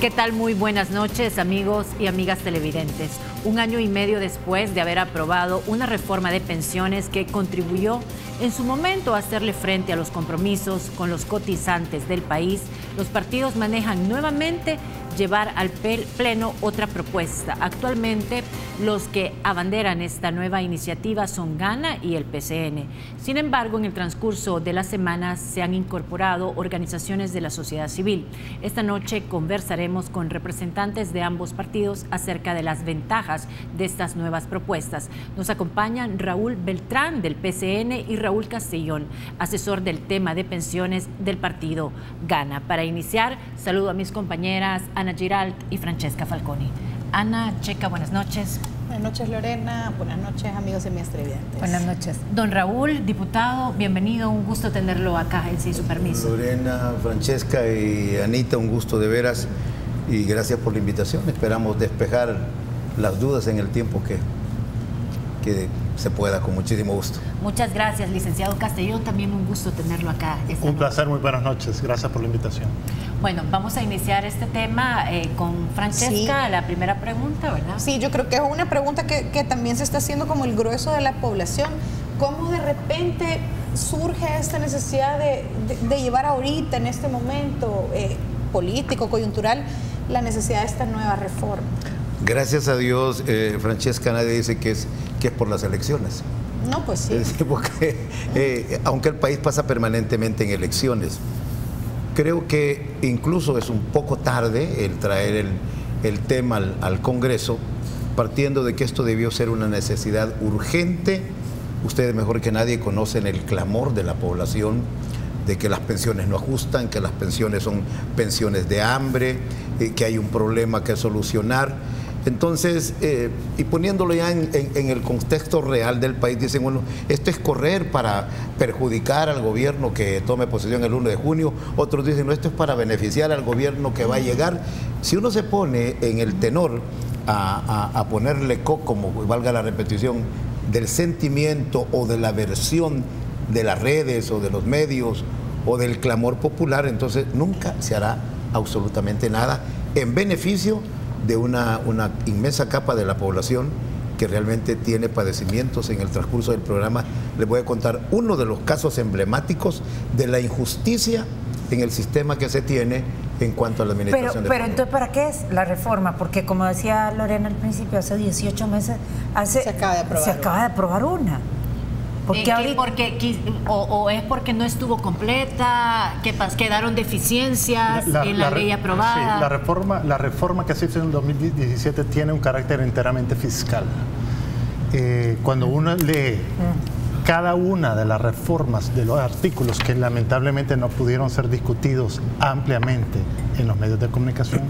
¿Qué tal? Muy buenas noches, amigos y amigas televidentes. Un año y medio después de haber aprobado una reforma de pensiones que contribuyó en su momento a hacerle frente a los compromisos con los cotizantes del país, los partidos manejan nuevamente llevar al Pleno otra propuesta. Actualmente, los que abanderan esta nueva iniciativa son Gana y el PCN. Sin embargo, en el transcurso de la semana se han incorporado organizaciones de la sociedad civil. Esta noche conversaremos con representantes de ambos partidos acerca de las ventajas de estas nuevas propuestas. Nos acompañan Raúl Beltrán del PCN y Raúl Castellón, asesor del tema de pensiones del partido Gana. Para iniciar, saludo a mis compañeras Ana Giralt y Francesca Falconi. Ana, Checa, buenas noches. Buenas noches, Lorena. Buenas noches, amigos y amigas televidentes. Buenas noches. Don Raúl, diputado, bienvenido. Un gusto tenerlo acá, sin su permiso. Lorena, Francesca y Anita, un gusto de veras y gracias por la invitación. Esperamos despejar las dudas en el tiempo que se pueda, con muchísimo gusto. Muchas gracias, licenciado Castellón. También un gusto tenerlo acá. Un placer, muy buenas noches. Gracias por la invitación. Bueno, vamos a iniciar este tema con Francesca, sí. La primera pregunta, ¿verdad? Sí, yo creo que es una pregunta que también se está haciendo como el grueso de la población. ¿Cómo de repente surge esta necesidad de llevar ahorita, en este momento político, coyuntural, la necesidad de esta nueva reforma? Gracias a Dios, Francesca, nadie dice que es por las elecciones. No, pues sí. Porque, aunque el país pasa permanentemente en elecciones, creo que incluso es un poco tarde el traer el tema al Congreso, partiendo de que esto debió ser una necesidad urgente. Ustedes mejor que nadie conocen el clamor de la población de que las pensiones no ajustan, que las pensiones son pensiones de hambre, que hay un problema que solucionar. Entonces, y poniéndolo ya en el contexto real del país, dicen, bueno, esto es correr para perjudicar al gobierno que tome posesión el 1 de junio. Otros dicen, no, esto es para beneficiar al gobierno que va a llegar. Si uno se pone en el tenor a ponerle como valga la repetición, del sentimiento o de la versión de las redes o de los medios o del clamor popular, entonces nunca se hará absolutamente nada en beneficio de una inmensa capa de la población que realmente tiene padecimientos. En el transcurso del programa les voy a contar uno de los casos emblemáticos de la injusticia en el sistema que se tiene en cuanto a la administración. Pero entonces, ¿para qué es la reforma? Porque como decía Lorena al principio, hace 18 meses se acaba de aprobar una. Porque o es porque no estuvo completa, quedaron deficiencias en la ley aprobada. Sí, la reforma que se hizo en el 2017 tiene un carácter enteramente fiscal. Cuando uno lee cada una de las reformas de los artículos que lamentablemente no pudieron ser discutidos ampliamente en los medios de comunicación,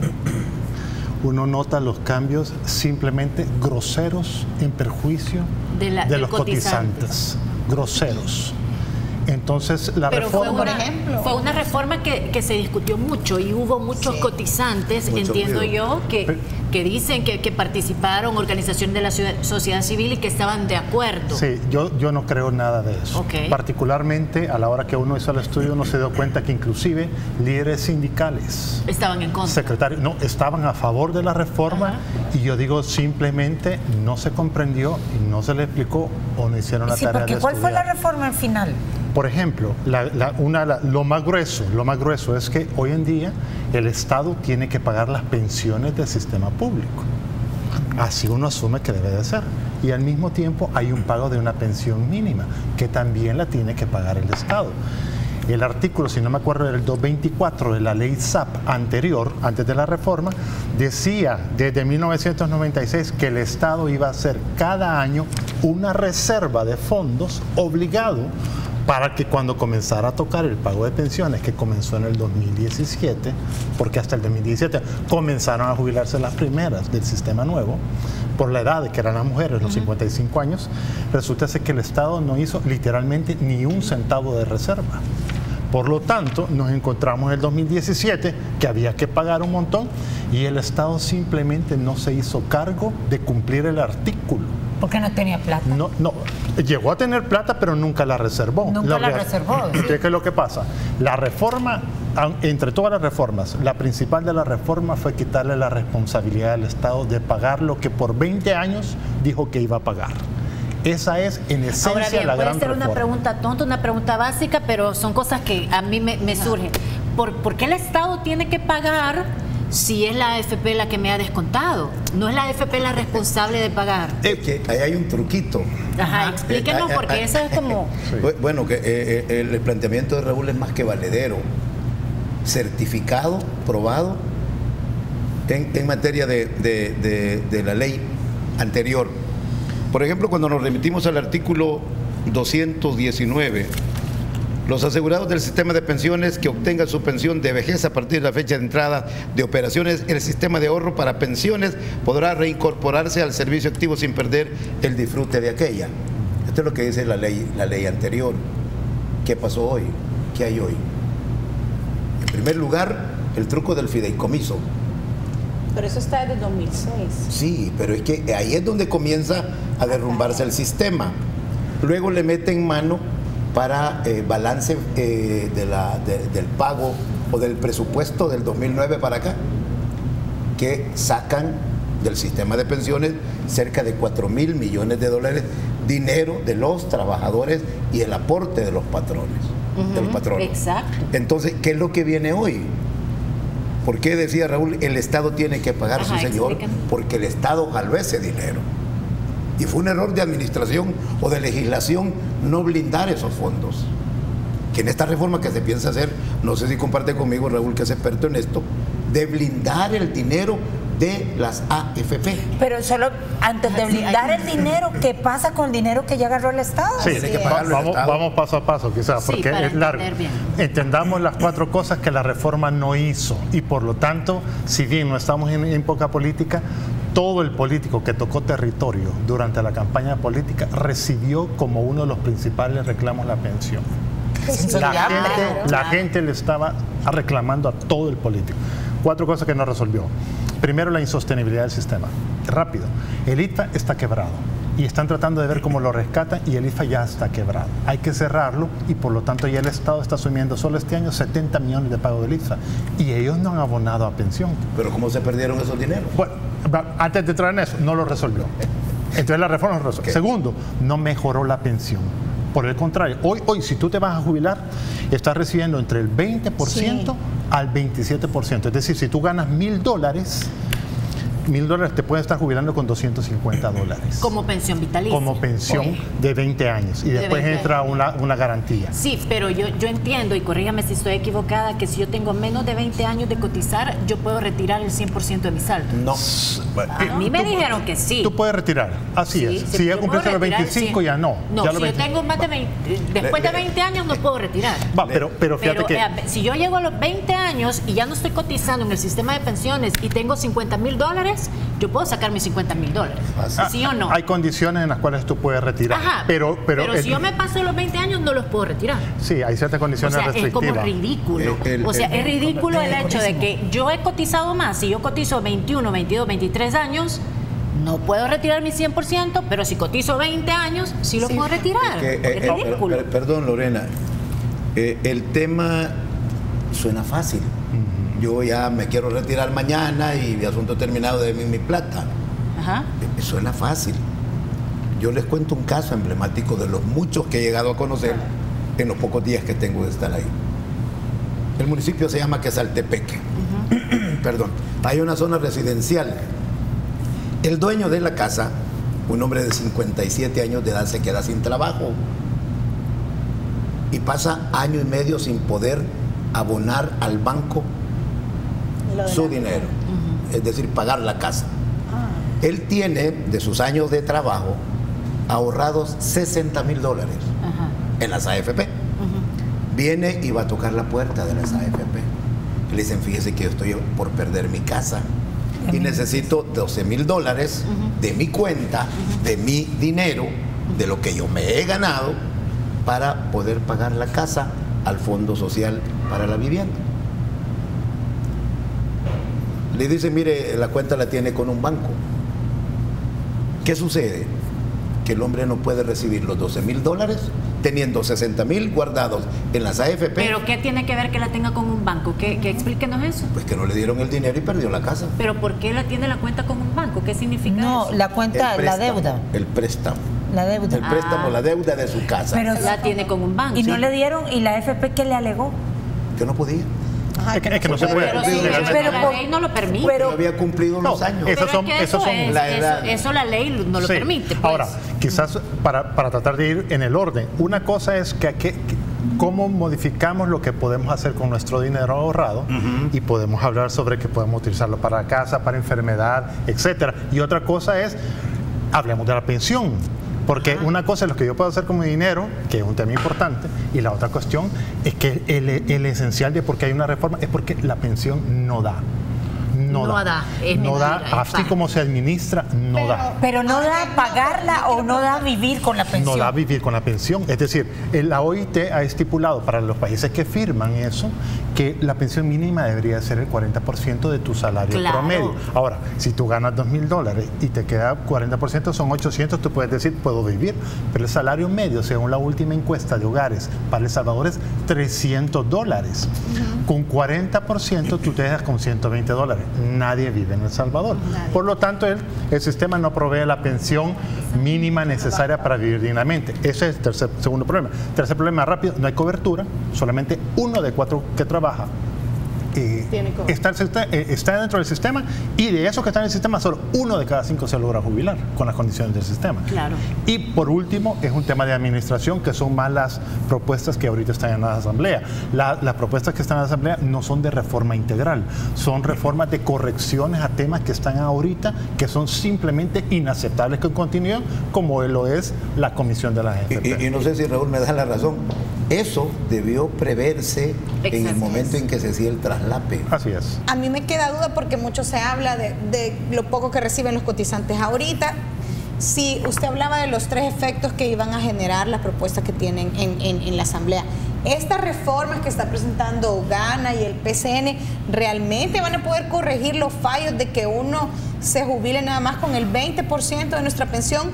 uno nota los cambios simplemente groseros en perjuicio de los cotizantes. Groseros. Entonces, la reforma... Fue una reforma que se discutió mucho y hubo muchos cotizantes, entiendo yo, que dicen que participaron, organizaciones de la sociedad civil y que estaban de acuerdo. Sí, yo no creo nada de eso. Okay. Particularmente a la hora que uno hizo el estudio, uno se dio cuenta que inclusive líderes sindicales estaban en contra. Secretarios, no, estaban a favor de la reforma. Ajá. Y yo digo, simplemente no se comprendió y no se le explicó o no hicieron la tarea de estudiar. ¿Cuál fue la reforma al final? Por ejemplo, lo más grueso es que hoy en día el Estado tiene que pagar las pensiones del sistema público. Así uno asume que debe de ser. Y al mismo tiempo hay un pago de una pensión mínima, que también la tiene que pagar el Estado. El artículo, si no me acuerdo, era el 224 de la ley SAP anterior, antes de la reforma, decía desde 1996 que el Estado iba a hacer cada año una reserva de fondos obligado para que cuando comenzara a tocar el pago de pensiones, que comenzó en el 2017, porque hasta el 2017 comenzaron a jubilarse las primeras del sistema nuevo, por la edad de que eran las mujeres, los 55 años, resulta ser que el Estado no hizo literalmente ni un centavo de reserva. Por lo tanto, nos encontramos en el 2017 que había que pagar un montón y el Estado simplemente no se hizo cargo de cumplir el artículo. ¿Por qué no tenía plata? No, Llegó a tener plata, pero nunca la reservó. Nunca la reservó. ¿Qué es lo que pasa? La reforma, entre todas las reformas, la principal de la reforma fue quitarle la responsabilidad al Estado de pagar lo que por 20 años dijo que iba a pagar. Esa es, en esencia, ahora bien, la gran puede ser reforma. una pregunta tonta, una pregunta básica, pero son cosas que a mí me surgen. ¿Por qué el Estado tiene que pagar si es la AFP la que me ha descontado? ¿No es la AFP la responsable de pagar? Es que ahí hay un truquito. Ajá, explíquenos, porque eso es como... Bueno, que el planteamiento de Raúl es más que valedero. Certificado, probado, en materia de la ley anterior. Por ejemplo, cuando nos remitimos al artículo 219, los asegurados del sistema de pensiones que obtengan su pensión de vejez a partir de la fecha de entrada de operaciones, el sistema de ahorro para pensiones podrá reincorporarse al servicio activo sin perder el disfrute de aquella. Esto es lo que dice la ley anterior. ¿Qué pasó hoy? ¿Qué hay hoy? En primer lugar, el truco del fideicomiso. Pero eso está desde 2006. Sí, pero es que ahí es donde comienza a derrumbarse el sistema. Luego le meten mano para balance del pago o del presupuesto del 2009 para acá, que sacan del sistema de pensiones cerca de 4.000 millones de dólares, dinero de los trabajadores y el aporte de los patrones, de los patronos. Exacto. Entonces, ¿qué es lo que viene hoy? ¿Por qué decía Raúl, el Estado tiene que pagar? Ajá, sí, señor, explíquenme. porque el Estado jaló ese dinero. Y fue un error de administración o de legislación no blindar esos fondos. Que en esta reforma que se piensa hacer, no sé si comparte conmigo Raúl, que es experto en esto, de blindar el dinero de las AFP. Pero solo antes de blindar el dinero, ¿qué pasa con el dinero que ya agarró el Estado? Sí, Tiene que pagarlo el Estado. vamos paso a paso, quizás, Sí, porque para es largo. entender bien. Entendamos las 4 cosas que la reforma no hizo y por lo tanto, si bien no estamos en época política, todo el político que tocó territorio durante la campaña política recibió como uno de los principales reclamos la pensión. La gente le estaba reclamando a todo el político. 4 cosas que no resolvió. Primero, la insostenibilidad del sistema. Rápido, el IFA está quebrado y están tratando de ver cómo lo rescatan y el IFA ya está quebrado. Hay que cerrarlo y por lo tanto ya el Estado está asumiendo solo este año 70 millones de pago del IFA y ellos no han abonado a pensión. Pero ¿cómo se perdieron esos dineros? Bueno, antes de entrar en eso, no lo resolvió. Entonces la reforma no lo resolvió. Segundo, no mejoró la pensión. Por el contrario, hoy si tú te vas a jubilar, estás recibiendo entre el 20% al 27%. Es decir, si tú ganas $1,000, te puedes estar jubilando con $250. Como pensión vitalicia. Como pensión de 20 años. Y después entra una garantía. Sí, pero yo entiendo, y corrígame si estoy equivocada, que si yo tengo menos de 20 años de cotizar, yo puedo retirar el 100% de mi saldo. No. A mí me dijeron que sí. Tú puedes retirar, así es. Si ya cumpliste los 25, ya no. No, ya si yo tengo más de 20, después de 20 años no puedo retirar. Pero fíjate que... si yo llego a los 20 años y ya no estoy cotizando en el sistema de pensiones y tengo $50,000, yo puedo sacar mis $50,000. ¿Sí o no? Hay condiciones en las cuales tú puedes retirar. Ajá, pero si yo me paso los 20 años, no los puedo retirar. Sí, hay ciertas condiciones restrictivas. Es como ridículo. Es ridículo el hecho de que yo he cotizado más. Si yo cotizo 21, 22, 23 años, no puedo retirar mi 100%, pero si cotizo 20 años, sí lo puedo retirar. Es ridículo. Perdón, Lorena. El tema suena fácil. Yo ya me quiero retirar mañana y asunto terminado de mi plata. Ajá. Suena fácil. Yo les cuento un caso emblemático de los muchos que he llegado a conocer en los pocos días que tengo de estar ahí. El municipio se llama Quesaltepeque. Perdón. Hay una zona residencial. El dueño de la casa, un hombre de 57 años de edad, se queda sin trabajo y pasa año y medio sin poder abonar al banco su dinero, es decir, pagar la casa. Él tiene, de sus años de trabajo, ahorrados $60,000 en las AFP. Viene y va a tocar la puerta de las AFP. Le dicen, fíjese que yo estoy por perder mi casa y necesito $12,000 de mi cuenta, de mi dinero, de lo que yo me he ganado, para poder pagar la casa al Fondo Social para la Vivienda. Le dicen, mire, la cuenta la tiene con un banco. ¿Qué sucede? que el hombre no puede recibir los $12,000 teniendo 60,000 guardados en las AFP. ¿Pero qué tiene que ver que la tenga con un banco? ¿Que explíquenos eso? Pues que no le dieron el dinero y perdió la casa. ¿Pero por qué la tiene la cuenta con un banco? ¿Qué significa eso? No, la cuenta, la deuda. El préstamo. La deuda. El préstamo, la deuda de su casa. Pero la tiene con un banco. Y no le dieron, ¿y la AFP qué le alegó? Que no podía. Es que no se puede. Pero la ley no lo permite. Pero había cumplido los años. Eso la ley no lo permite. Pues. Ahora, quizás para tratar de ir en el orden, una cosa es que cómo modificamos lo que podemos hacer con nuestro dinero ahorrado y podemos hablar sobre que podemos utilizarlo para casa, para enfermedad, etcétera. Y otra cosa es, hablemos de la pensión. Porque una cosa es lo que yo puedo hacer con mi dinero, que es un tema importante, y la otra cuestión es que el esencial de por qué hay una reforma es porque la pensión no da. No da, así como se administra, no da. Pero no da pagarla o no da vivir con la pensión. No da vivir con la pensión. Es decir, la OIT ha estipulado para los países que firman eso que la pensión mínima debería ser el 40% de tu salario promedio. Ahora, si tú ganas $2,000 y te queda 40%, son 800, tú puedes decir, puedo vivir. Pero el salario medio, según la última encuesta de hogares para El Salvador, es $300. Con 40% tú te dejas con $120. Nadie vive en El Salvador. Por lo tanto, el sistema no provee la pensión mínima necesaria para vivir dignamente. Ese es el segundo problema. Tercer problema rápido, no hay cobertura. Solamente 1 de 4 que trabaja está dentro del sistema, y de esos que están en el sistema solo 1 de cada 5 se logra jubilar con las condiciones del sistema. Claro. Y por último es un tema de administración, que son más las propuestas que ahorita están en la asamblea. Las propuestas que están en la asamblea no son de reforma integral, son reformas de correcciones a temas que están ahorita, que son simplemente inaceptables con continuidad, como lo es la comisión de la AFP. Y no sé si Raúl me da la razón. Eso debió preverse en el momento en que se hacía el traslape. Así es. A mí me queda duda porque mucho se habla de lo poco que reciben los cotizantes ahorita. Si usted hablaba de los 3 efectos que iban a generar las propuestas que tienen en la Asamblea, estas reformas que está presentando Gana y el PCN, ¿realmente van a poder corregir los fallos de que uno se jubile nada más con el 20% de nuestra pensión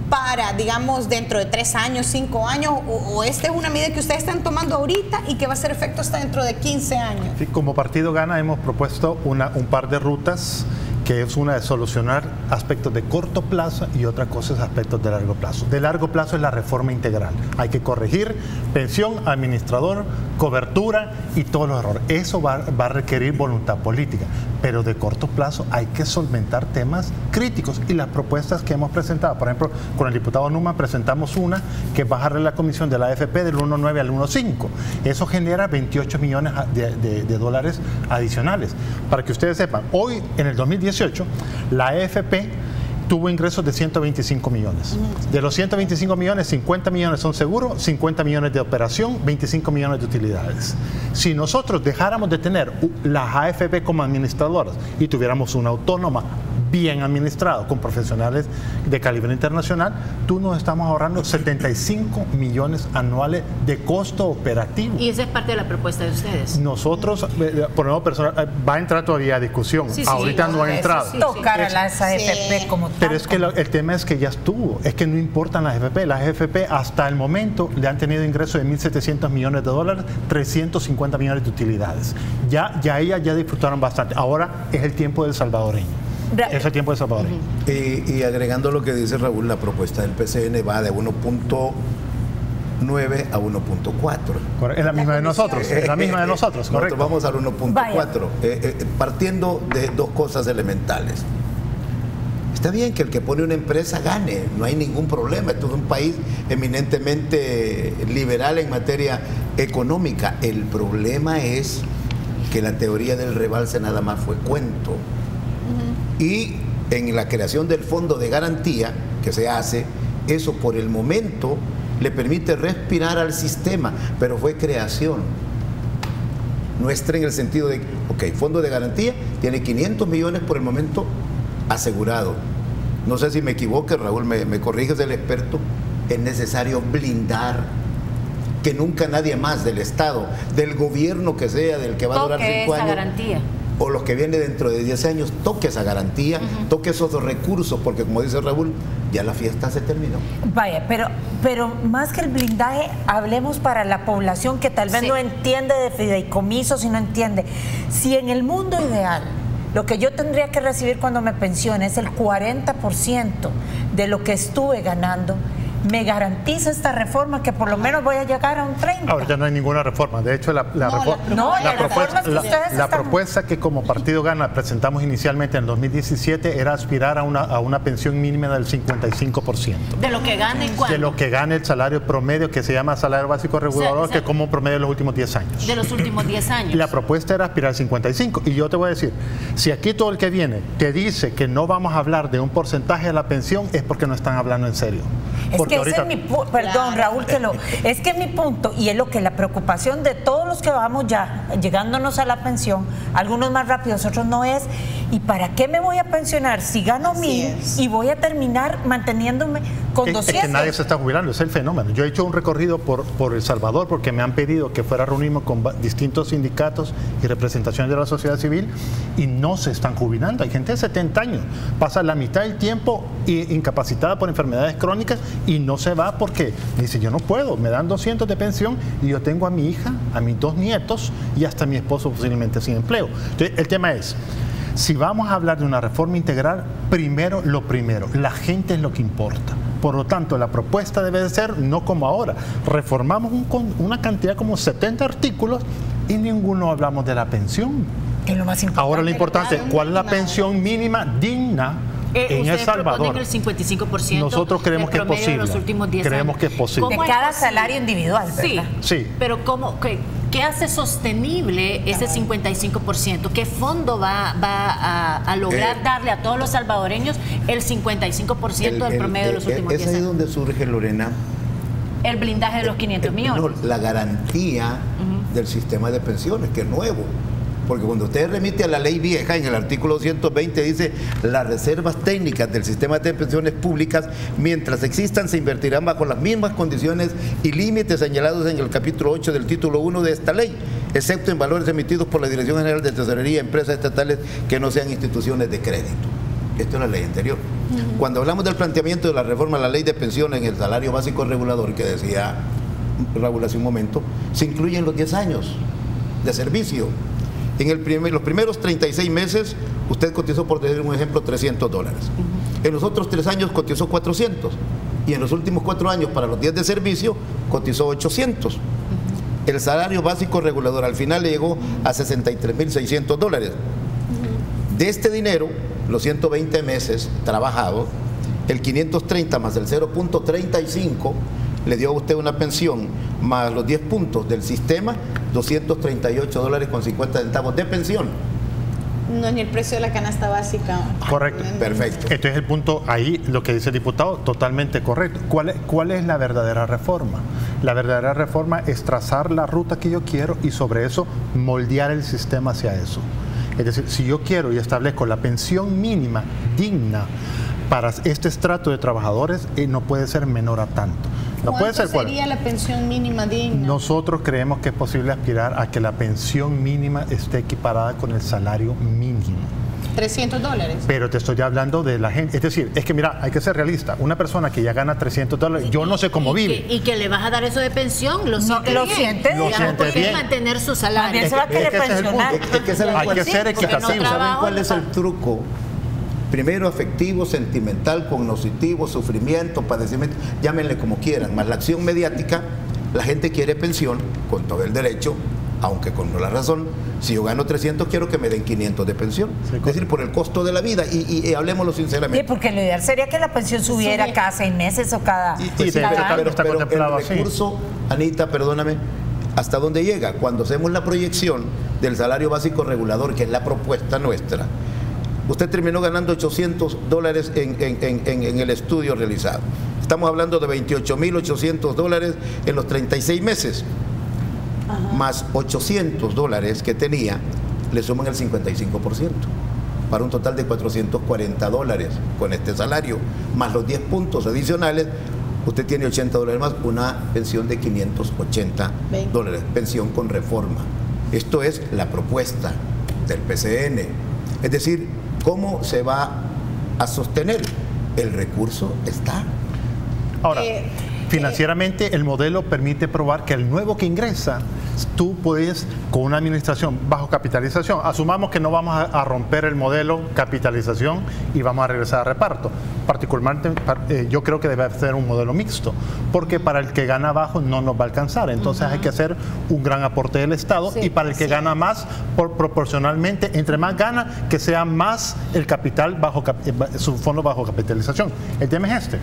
para, digamos, dentro de 3 años, 5 años, o esta es una medida que ustedes están tomando ahorita y que va a hacer efecto hasta dentro de 15 años? Sí, como Partido Gana hemos propuesto un par de rutas, que es una de solucionar aspectos de corto plazo y otra cosa es aspectos de largo plazo. De largo plazo es la reforma integral. Hay que corregir pensión, administrador, cobertura y todos los errores. Eso va a requerir voluntad política, pero de corto plazo hay que solventar temas críticos y las propuestas que hemos presentado. Por ejemplo, con el diputado Numa presentamos una que es bajarle la comisión de la AFP del 1.9 al 1.5. Eso genera 28 millones de dólares adicionales. Para que ustedes sepan, hoy en el 2018 la AFP tuvo ingresos de 125 millones. De los 125 millones, 50 millones son seguros, 50 millones de operación, 25 millones de utilidades. Si nosotros dejáramos de tener las AFP como administradoras y tuviéramos una autónoma bien administrado, con profesionales de calibre internacional, tú nos estamos ahorrando 75 millones anuales de costo operativo. Y esa es parte de la propuesta de ustedes. Nosotros, por nuevo personal, va a entrar todavía a discusión. Ahorita no ha entrado. Tocar a las AFP como tal. Pero es que el tema es que ya estuvo, es que no importan las AFP. Las AFP hasta el momento le han tenido ingresos de 1.700 millones de dólares, 350 millones de utilidades. Ya ellas ya disfrutaron bastante. Ahora es el tiempo del salvadoreño. Es el tiempo del salvadoreño. Y agregando lo que dice Raúl, la propuesta del PCN va de 1.9 a 1.4. Es la misma de nosotros, es la misma de nosotros, correcto. Nosotros vamos al 1.4, partiendo de 2 cosas elementales. Está bien que el que pone una empresa gane, no hay ningún problema. Esto es un país eminentemente liberal en materia económica. El problema es que la teoría del rebalse nada más fue cuento. Y en la creación del fondo de garantía que se hace, eso por el momento le permite respirar al sistema, pero fue creación nuestra en el sentido de, ok, fondo de garantía tiene 500 millones por el momento asegurado. No sé si me equivoque, Raúl, me corriges el experto, es necesario blindar que nunca nadie más del Estado, del gobierno que sea, del que va a durar 5 años, garantía. o los que vienen dentro de 10 años, toque esa garantía, toque esos dos recursos, porque como dice Raúl, ya la fiesta se terminó. Vaya, pero más que el blindaje, hablemos para la población que tal vez no entiende de fideicomisos y no entiende. Si en el mundo ideal lo que yo tendría que recibir cuando me pensione es el 40% de lo que estuve ganando, me garantiza esta reforma que por lo menos voy a llegar a un 30%. Ahorita no hay ninguna reforma. De hecho, la propuesta que como Partido Gana presentamos inicialmente en el 2017 era aspirar a una pensión mínima del 55%. ¿De lo que gane cuándo? De lo que gane el salario promedio, que se llama salario básico regulador, que como promedio de los últimos 10 años. De los últimos 10 años. La propuesta era aspirar al 55%. Y yo te voy a decir, si aquí todo el que viene te dice que no vamos a hablar de un porcentaje de la pensión, es porque no están hablando en serio. Es que ese es mi punto, perdón Raúl, es que mi punto, y es lo que la preocupación de todos los que vamos ya llegándonos a la pensión, algunos más rápidos, otros no es, ¿y para qué me voy a pensionar si gano 1,000 y voy a terminar manteniéndome con 200? Es que nadie se está jubilando, es el fenómeno. Yo he hecho un recorrido por El Salvador porque me han pedido que fuera a reunirme con distintos sindicatos y representaciones de la sociedad civil y no se están jubilando. Hay gente de 70 años, pasa la mitad del tiempo incapacitada por enfermedades crónicas y no se va porque dice, yo no puedo, me dan 200 de pensión y yo tengo a mi hija, a mis 2 nietos y hasta a mi esposo posiblemente sin empleo. Entonces, el tema es, si vamos a hablar de una reforma integral, primero, la gente es lo que importa. Por lo tanto, la propuesta debe de ser, no como ahora, reformamos una cantidad como 70 artículos y ninguno hablamos de la pensión. Es lo más importante. Ahora lo importante, ¿cuál es la pensión mínima digna? En El Salvador, el 55%. Nosotros creemos que es posible. Los últimos 10 creemos años. que es posible. De cada salario individual, ¿verdad? Sí. Pero ¿qué hace sostenible ese 55%? ¿Qué fondo va a lograr darle a todos los salvadoreños el 55% del promedio de los últimos 10 años? Es ahí donde surge, Lorena, el blindaje de los 500 millones. No, la garantía del sistema de pensiones, que es nuevo. Porque cuando usted remite a la ley vieja, en el artículo 220 dice, las reservas técnicas del sistema de pensiones públicas, mientras existan, se invertirán bajo las mismas condiciones y límites señalados en el capítulo 8 del título 1 de esta ley, excepto en valores emitidos por la Dirección General de Tesorería, empresas estatales que no sean instituciones de crédito. Esto es la ley anterior. Cuando hablamos del planteamiento de la reforma a la ley de pensiones en el salario básico regulador, que decía Raúl hace un momento, se incluyen los 10 años de servicio. En los primeros 36 meses, usted cotizó, por decir un ejemplo, $300. En los otros 3 años cotizó 400. Y en los últimos 4 años, para los 10 de servicio, cotizó 800. El salario básico regulador al final le llegó a $63,600. De este dinero, los 120 meses trabajados, el 530 más el 0.35 le dio a usted una pensión más los 10 puntos del sistema, $238.50 de pensión. No es ni el precio de la canasta básica. Correcto. Perfecto. Entonces el punto ahí, lo que dice el diputado, totalmente correcto. ¿Cuál es la verdadera reforma? La verdadera reforma es trazar la ruta que yo quiero y sobre eso moldear el sistema hacia eso. Es decir, si yo quiero y establezco la pensión mínima digna para este estrato de trabajadores, no puede ser menor a tanto. No puede ser. ¿Cuánto sería la pensión mínima digna? Nosotros creemos que es posible aspirar a que la pensión mínima esté equiparada con el salario mínimo. $300. Pero te estoy hablando de la gente. Es decir, es que mira, hay que ser realista. Una persona que ya gana $300, yo no sé cómo vive. Y que le vas a dar eso de pensión, lo siente bien. Mantener su salario. Se va a querer pensionar. Hay que ser equitativo. ¿Saben cuál es el truco? Primero, afectivo, sentimental, cognoscitivo, sufrimiento, padecimiento, llámenle como quieran, más la acción mediática. La gente quiere pensión con todo el derecho, aunque con la razón. Si yo gano 300, quiero que me den 500 de pensión. Sí, es decir, por el costo de la vida. Y hablemoslo sinceramente. Sí, porque lo ideal sería que la pensión subiera cada 6 meses o cada... Pero el recurso, Anita, perdóname, ¿hasta dónde llega? Cuando hacemos la proyección del salario básico regulador, que es la propuesta nuestra, usted terminó ganando $800 en el estudio realizado. Estamos hablando de $28,800 en los 36 meses. Más $800 que tenía, le suman el 55%, para un total de $440 con este salario, más los 10 puntos adicionales, usted tiene $80 más, una pensión de $580, pensión con reforma. Esto es la propuesta. está el PCN. Es decir, ¿cómo se va a sostener? El recurso está. Ahora, financieramente el modelo permite probar que el nuevo que ingresa, tú puedes, con una administración bajo capitalización, asumamos que no vamos a romper el modelo capitalización y vamos a regresar a reparto. Particularmente, yo creo que debe ser un modelo mixto, porque para el que gana bajo no nos va a alcanzar. Entonces hay que hacer un gran aporte del Estado, y para el que gana más, proporcionalmente, entre más gana, que sea más el capital bajo su fondo bajo capitalización. El tema es este,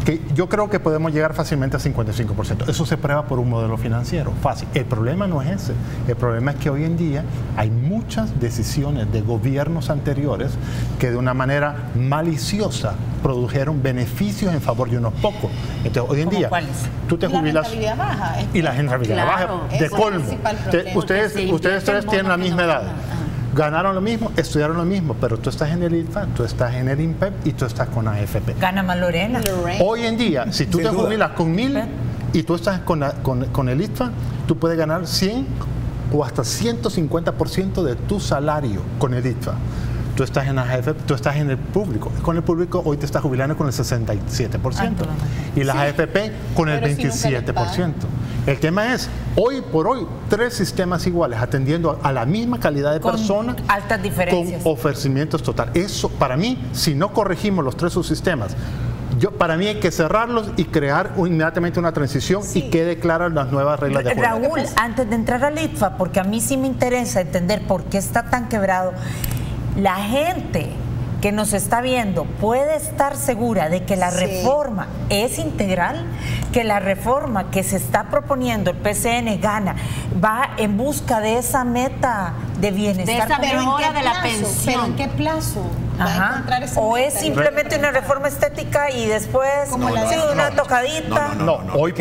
que yo creo que podemos llegar fácilmente a 55%. Eso se prueba por un modelo financiero, fácil. El problema no es ese. El problema es que hoy en día hay muchas decisiones de gobiernos anteriores que de una manera maliciosa produjeron beneficios en favor de unos pocos. Entonces, hoy en día, tú te jubilas... La rentabilidad baja. Y la rentabilidad baja, de colmo. Ustedes tres tienen la misma edad. Ganaron lo mismo, estudiaron lo mismo, pero tú estás en el ITFA, tú estás en el INPEP y tú estás con AFP. Gana más Lorena. Hoy en día, si tú te jubilas con 1.000 y tú estás con el ITFA, tú puedes ganar 100 o hasta 150% de tu salario con el ITFA. Tú estás en AFP, tú estás en el público. Con el público hoy te estás jubilando con el 67%. Y las AFP con el 27%. El tema es, hoy por hoy, 3 sistemas iguales, atendiendo a la misma calidad de persona, altas diferencias, con ofrecimientos total. Eso, para mí, si no corregimos los 3 subsistemas, para mí hay que cerrarlos y crear inmediatamente una transición y quede claras las nuevas reglas de juego. Raúl, antes de entrar al ITFA, porque a mí sí me interesa entender por qué está tan quebrado, la gente que nos está viendo puede estar segura de que la reforma es integral, que la reforma que se está proponiendo el PCN gana, va en busca de esa meta de bienestar, de esa mejora de la pensión. ¿Pero en qué plazo? ¿O es simplemente una reforma estética y después una tocadita? No, hoy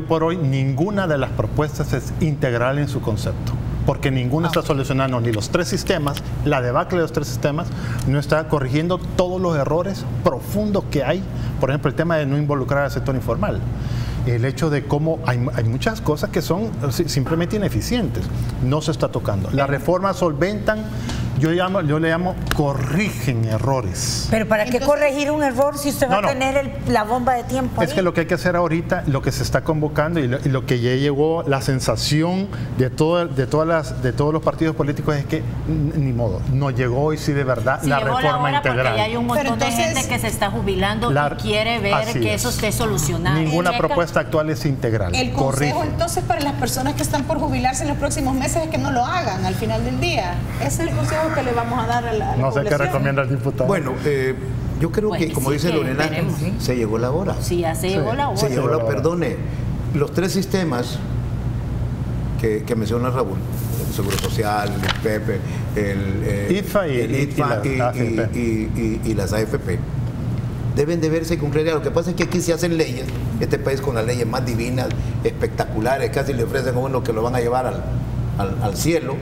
por hoy ninguna de las propuestas es integral en su concepto, porque ninguno está solucionando ni los 3 sistemas, la debacle de los 3 sistemas, no está corrigiendo todos los errores profundos que hay. Por ejemplo, el tema de no involucrar al sector informal. El hecho de cómo hay muchas cosas que son simplemente ineficientes. No se está tocando. Las reformas solventan, yo le llamo corrigen errores. Pero ¿para qué corregir un error si usted va a tener la bomba de tiempo Es ahí? que lo que hay que hacer ahorita, lo que se está convocando y lo que ya llegó, la sensación de todos los partidos políticos es que ni modo, no llegó hoy sí de verdad la reforma integral. Porque ya hay un montón de gente que se está jubilando y quiere ver que eso esté solucionado. Ninguna propuesta actual es integral. El consejo entonces para las personas que están por jubilarse en los próximos meses es que no lo hagan al final del día. Ese es el consejo que le vamos a dar a la No sé población. qué recomienda el diputado. Bueno, yo creo que, como dice Lorena, se llegó la hora. Sí, ya se llegó la hora. Se llegó la hora. Perdone, los 3 sistemas que menciona Raúl, el Seguro Social, el PEP, el ITFA y las AFP, deben de verse con claridad. Lo que pasa es que aquí se hacen leyes, este país con las leyes más divinas, espectaculares, casi le ofrecen a uno que lo van a llevar al cielo.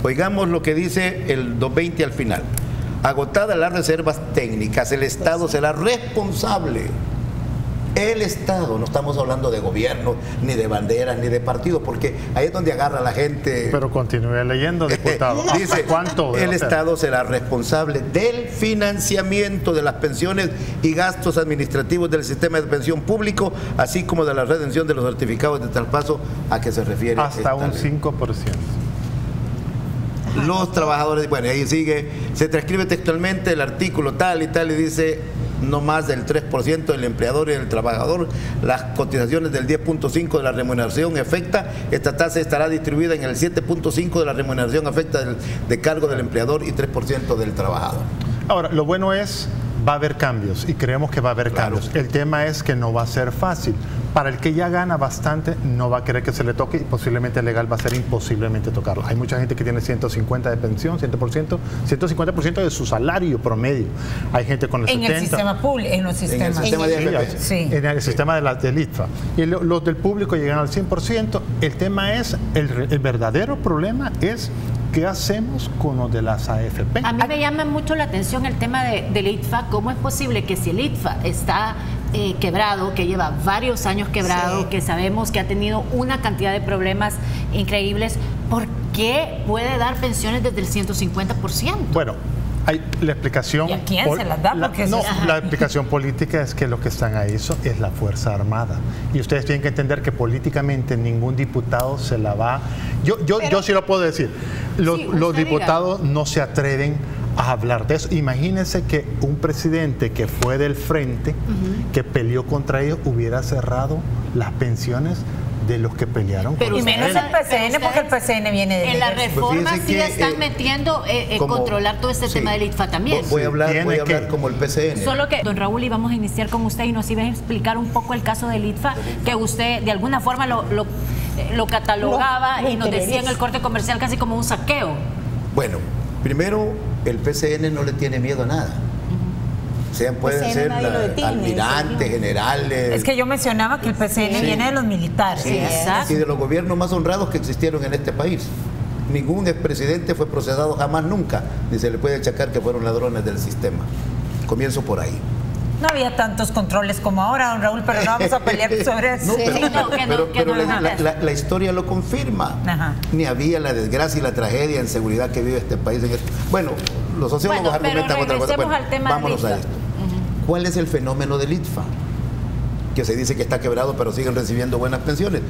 Oigamos lo que dice el 220 al final. Agotadas las reservas técnicas, el Estado será responsable. El Estado, no estamos hablando de gobierno, ni de banderas, ni de partidos, porque ahí es donde agarra la gente. Pero continúe leyendo, diputado. Dice, ¿cuánto? El Estado será responsable del financiamiento de las pensiones y gastos administrativos del sistema de pensión público, así como de la redención de los certificados de traspaso a que se refiere. Hasta un 5%. Los trabajadores, bueno, ahí sigue, se transcribe textualmente el artículo tal y tal y dice no más del 3% del empleador y del trabajador, las cotizaciones del 10.5% de la remuneración efecta, esta tasa estará distribuida en el 7.5% de la remuneración efecta de cargo del empleador y 3% del trabajador. Ahora, lo bueno es, va a haber cambios y creemos que va a haber cambios. El tema es que no va a ser fácil. Para el que ya gana bastante, no va a querer que se le toque y posiblemente legal va a ser imposiblemente tocarlo. Hay mucha gente que tiene 150 de pensión, 150% de su salario promedio. Hay gente con el 70%. En el sistema público, en los sistemas. En el sistema de AFP. Sí. En el sistema del ITFA. Y los del público llegan al 100%. El tema es, el verdadero problema es ¿qué hacemos con los de las AFP? A mí me llama mucho la atención el tema del ITFA. ¿Cómo es posible que si el ITFA está quebrado, que lleva varios años quebrado, que sabemos que ha tenido una cantidad de problemas increíbles, ¿por qué puede dar pensiones desde el 150%? Bueno, hay la explicación. ¿Y a quién se las da? Porque la explicación política es que lo que están ahí es la Fuerza Armada. Y ustedes tienen que entender que políticamente ningún diputado se la va. Yo sí lo puedo decir. Los diputados no se atreven a hablar de eso. Imagínense que un presidente que fue del frente, que peleó contra ellos, hubiera cerrado las pensiones de los que pelearon. Pero y menos el PCN, porque el PCN viene de en la reforma sí están metiendo controlar todo este tema del ITFA también. Voy a hablar como el PCN. Solo que, don Raúl, íbamos a iniciar con usted y nos iba a explicar un poco el caso del ITFA, que usted de alguna forma lo catalogaba y nos decía en el corte comercial casi como un saqueo. Bueno, primero, el PCN no le tiene miedo a nada. Pueden ser almirantes, generales. Es que yo mencionaba que el PCN viene de los militares. Sí, y de los gobiernos más honrados que existieron en este país. Ningún expresidente fue procesado jamás, nunca, ni se le puede achacar que fueron ladrones del sistema. Comienzo por ahí. No había tantos controles como ahora, don Raúl, pero no vamos a pelear sobre eso. Pero la historia lo confirma. Ajá. Ni había la desgracia y la tragedia en seguridad que vive este país. Bueno, los sociólogos argumentan otra cosa. Bueno, vámonos a esto. ¿Cuál es el fenómeno del ITFA? Que se dice que está quebrado, pero siguen recibiendo buenas pensiones.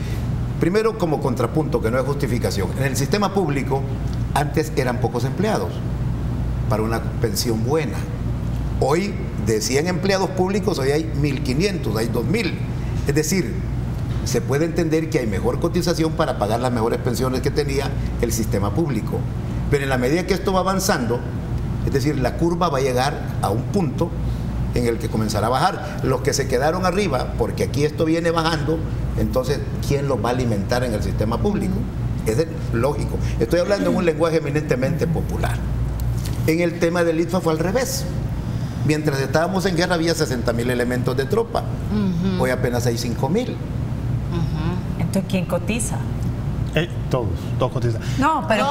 Primero, como contrapunto, que no es justificación. En el sistema público, antes eran pocos empleados para una pensión buena. Hoy, de 100 empleados públicos, hoy hay 1.500, hay 2.000. Es decir, se puede entender que hay mejor cotización para pagar las mejores pensiones que tenía el sistema público. Pero en la medida que esto va avanzando, es decir, la curva va a llegar a un punto en el que comenzará a bajar. Los que se quedaron arriba, porque aquí esto viene bajando, entonces, ¿quién los va a alimentar en el sistema público? Es lógico. Estoy hablando en un lenguaje eminentemente popular. En el tema del ITFA fue al revés. Mientras estábamos en guerra había 60.000 elementos de tropa. Hoy apenas hay 5.000. Entonces, ¿quién cotiza? Todos cotizan. No, pero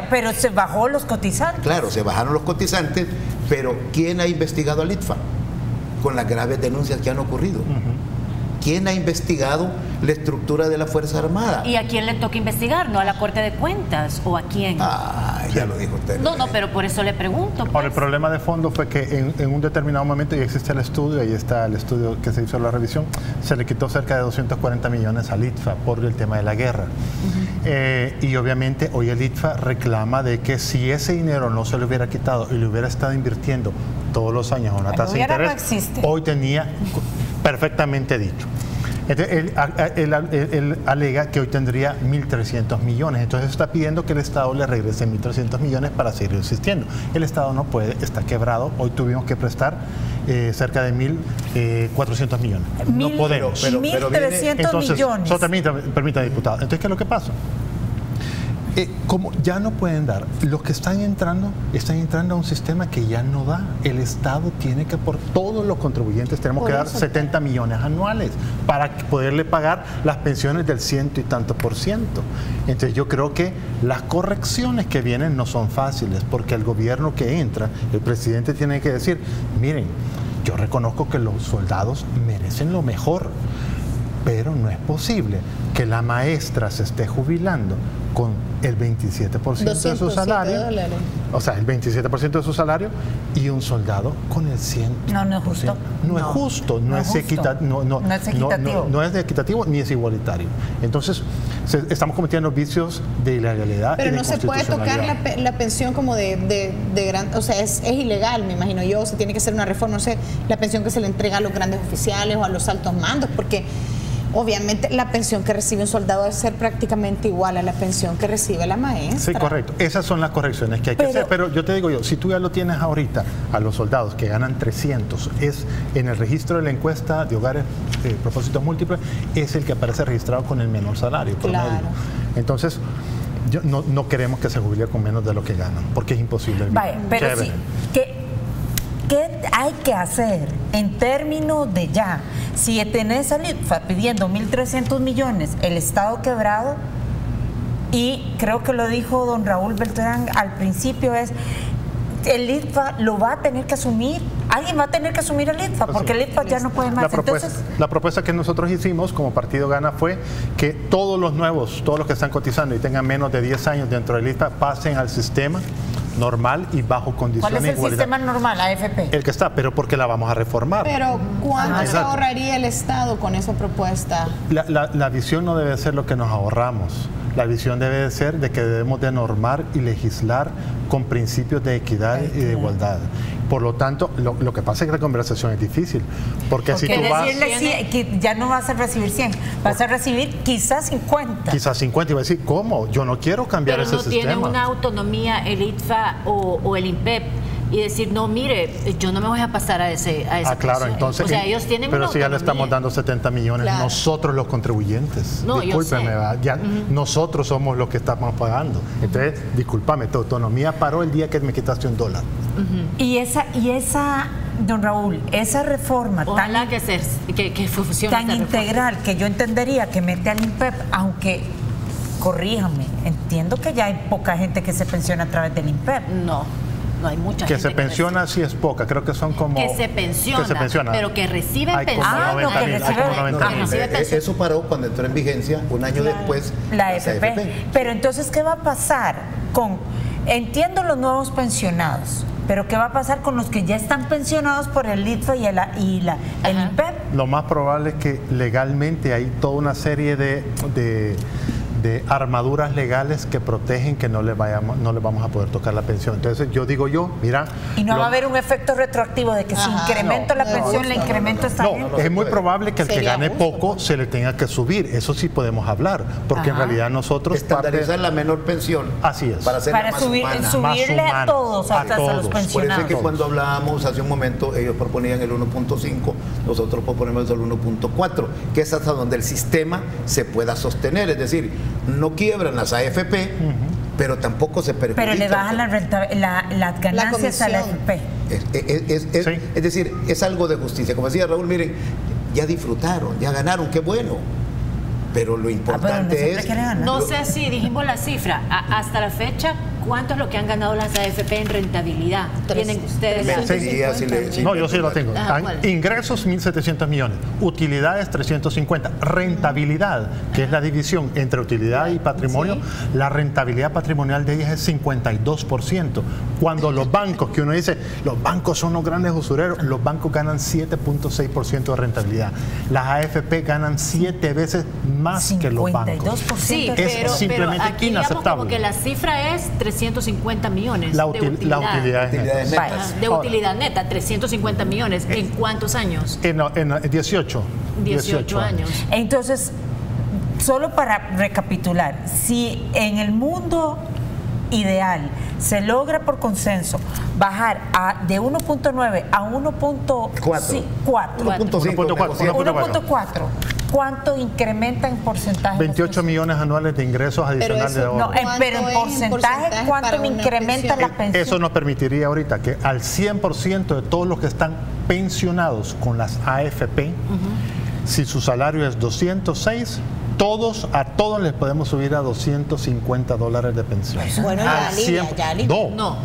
pero se bajó los cotizantes. Claro, se bajaron los cotizantes, pero ¿quién ha investigado al ITFA? Con las graves denuncias que han ocurrido. ¿Quién ha investigado la estructura de la Fuerza Armada? ¿Y a quién le toca investigar? ¿No a la Corte de Cuentas o a quién? Ya lo dijo usted. No, pero por eso le pregunto. Pues. Ahora, el problema de fondo fue que en un determinado momento, y existe el estudio, ahí está el estudio que se hizo la revisión, se le quitó cerca de 240 millones al ITFA por el tema de la guerra. Y obviamente hoy el ITFA reclama de que si ese dinero no se le hubiera quitado y le hubiera estado invirtiendo todos los años a una tasa de interés, hoy tenía perfectamente dicho. Entonces, él alega que hoy tendría 1.300 millones. Entonces está pidiendo que el Estado le regrese 1.300 millones para seguir existiendo. El Estado no puede, está quebrado. Hoy tuvimos que prestar cerca de 1.400 millones. No podemos. 1.300 millones. Permítame, diputado. Entonces, ¿qué es lo que pasa? Como ya no pueden dar, los que están entrando a un sistema que ya no da. El Estado tiene que, por todos los contribuyentes, tenemos que dar 70 millones anuales para poderle pagar las pensiones del 100 y tanto %. Entonces yo creo que las correcciones que vienen no son fáciles, porque el gobierno que entra, el presidente tiene que decir, miren, yo reconozco que los soldados merecen lo mejor, pero no es posible que la maestra se esté jubilando con el 27% de su salario, o sea, el 27% de su salario, y un soldado con el 100%. No es justo. No es justo, no es equitativo. No es equitativo ni es igualitario. Entonces, estamos cometiendo vicios de ilegalidad. Pero y de no se puede tocar la pensión como de gran, o sea, es ilegal, me imagino yo. Se tiene que hacer una reforma, no sé, la pensión que se le entrega a los grandes oficiales o a los altos mandos, porque obviamente la pensión que recibe un soldado debe ser prácticamente igual a la pensión que recibe la maestra. Sí, correcto. Esas son las correcciones que hay que hacer. Pero yo te digo si tú ya lo tienes ahorita a los soldados que ganan 300, es en el registro de la encuesta de hogares, propósitos múltiples, es el que aparece registrado con el menor salario promedio. Claro. Entonces, no queremos que se jubile con menos de lo que ganan, porque es imposible. Vaya, pero sí, ¿qué hay que hacer en términos de ya? Si tenés al ITFA pidiendo 1.300 millones, el Estado quebrado, y creo que lo dijo don Raúl Beltrán al principio, es el ITFA lo va a tener que asumir alguien va a tener que asumir el ITFA, porque el ITFA ya no puede más. La propuesta que nosotros hicimos como Partido Gana fue que todos los nuevos, todos los que están cotizando y tengan menos de 10 años dentro del ITFA pasen al sistema normal y bajo condiciones ¿Cuál es el sistema normal, AFP? El que está, pero porque la vamos a reformar. Pero ¿cuánto se ahorraría el Estado con esa propuesta? La visión no debe ser lo que nos ahorramos. La visión debe ser de que debemos de normar y legislar con principios de equidad y de igualdad. Por lo tanto, lo que pasa es que la conversación es difícil. Porque si tú vas... que ya no vas a recibir 100, vas a recibir quizás 50. Quizás 50, y vas a decir, ¿cómo? Yo no quiero cambiar ese sistema. Pero no tiene una autonomía el ITFA o el INPEP y decir, no, mire, yo no me voy a pasar a esa claro, entonces, o sea, ellos tienen pero una si ya le autonomía. estamos dando 70 millones, claro, nosotros los contribuyentes, no, discúlpeme, ya nosotros somos los que estamos pagando. Entonces, discúlpame, tu autonomía paró el día que me quitaste $1. Y esa, don Raúl, esa reforma Ojalá que funcione tan integral que yo entendería que mete al INPEP, aunque, corríjame, entiendo que ya hay poca gente que se pensiona a través del INPEP. No hay mucha que gente se pensiona sí es poca, creo que son como... que se pensiona, pero que recibe pensión. Eso paró cuando entró en vigencia un año después la AFP. Pero entonces, ¿qué va a pasar con... Entiendo los nuevos pensionados, pero ¿qué va a pasar con los que ya están pensionados por el ITFA y el INPEP? Lo más probable es que legalmente hay toda una serie de armaduras legales que protegen que no le vamos a poder tocar la pensión. Entonces mira... Y no va a haber un efecto retroactivo de que si incremento la pensión, le incremento esta gente. No, es muy probable que el que gane poco se le tenga que subir. Eso sí podemos hablar, porque en realidad nosotros... Estandarizar la menor pensión. Así es. Para subirle a todos, hasta a los pensionados. Por eso es que cuando hablábamos hace un momento, ellos proponían el 1.5, nosotros proponemos el 1.4, que es hasta donde el sistema se pueda sostener. Es decir, no quiebran las AFP, pero tampoco se perjudican. Pero le bajan las ganancias a la AFP. Es decir, es algo de justicia. Como decía Raúl, miren, ya disfrutaron, ya ganaron, qué bueno. Pero lo importante es... No sé si dijimos la cifra. Hasta la fecha, ¿cuánto es lo que han ganado las AFP en rentabilidad? ¿Tienen ustedes? No, yo sí lo tengo. Ingresos, 1.700 millones. Utilidades, 350. Rentabilidad, que es la división entre utilidad y patrimonio, la rentabilidad patrimonial de ellas es 52%. Cuando los bancos, que uno dice, los bancos son los grandes usureros, los bancos ganan 7.6% de rentabilidad. Las AFP ganan 7 veces más que los bancos. Sí, es simplemente aquí inaceptable. Como que la cifra es 350 millones la utilidad neta. De utilidad neta, 350 millones. ¿En cuántos años? En 18 años. Entonces, solo para recapitular, si en el mundo ideal se logra por consenso bajar de 1.9 a 1.4, ¿cuánto incrementa en porcentaje? 28 millones anuales de ingresos adicionales de ahorro. Pero en porcentaje, ¿cuánto me incrementa la pensión? Eso nos permitiría ahorita que al 100% de todos los que están pensionados con las AFP, si su salario es 206, a todos les podemos subir a $250 de pensión. Bueno,